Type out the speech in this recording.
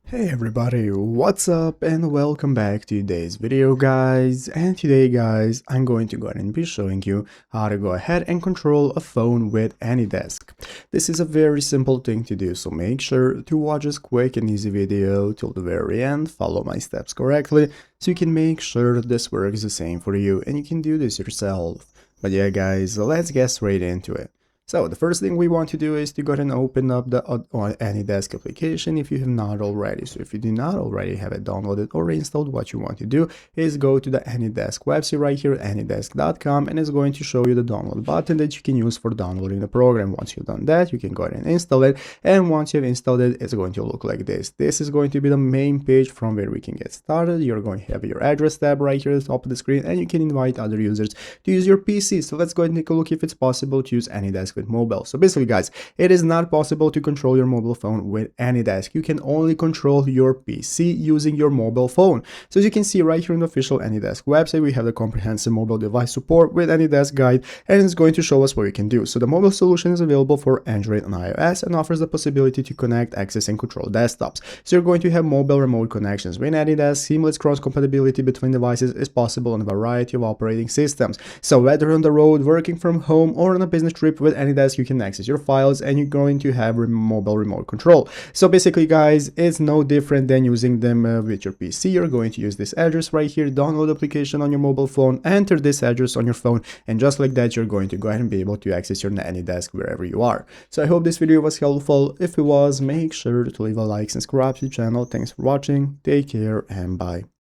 Hey everybody, what's up and welcome back to today's video guys. And today guys, I'm going to go ahead and be showing you how to go ahead and control a phone with AnyDesk. This is a very simple thing to do, so make sure to watch this quick and easy video till the very end, follow my steps correctly, so you can make sure that this works the same for you and you can do this yourself. But yeah guys, let's get straight into it. So the first thing we want to do is to go ahead and open up the AnyDesk application if you have not already. So if you do not already have it downloaded or installed, what you want to do is go to the AnyDesk website right here, anydesk.com, and it's going to show you the download button that you can use for downloading the program. Once you've done that, you can go ahead and install it. And once you've installed it, it's going to look like this. This is going to be the main page from where we can get started. You're going to have your address tab right here at the top of the screen, and you can invite other users to use your PC. So let's go ahead and take a look if it's possible to use AnyDesk with mobile. So basically guys, it is not possible to control your mobile phone with AnyDesk. You can only control your PC using your mobile phone. So as you can see right here on the official AnyDesk website, we have the comprehensive mobile device support with AnyDesk guide, and it's going to show us what we can do. So the mobile solution is available for Android and iOS and offers the possibility to connect, access, and control desktops. So you're going to have mobile remote connections with AnyDesk. Seamless cross compatibility between devices is possible on a variety of operating systems. So whether on the road, working from home, or on a business trip, with AnyDesk you can access your files and you're going to have mobile remote control. So basically guys, it's no different than using them with your PC. You're going to use this address right here, download the application on your mobile phone, enter this address on your phone, and just like that you're going to go ahead and be able to access your AnyDesk wherever you are. So I hope this video was helpful. If it was, make sure to leave a like and subscribe to the channel. Thanks for watching, take care, and bye.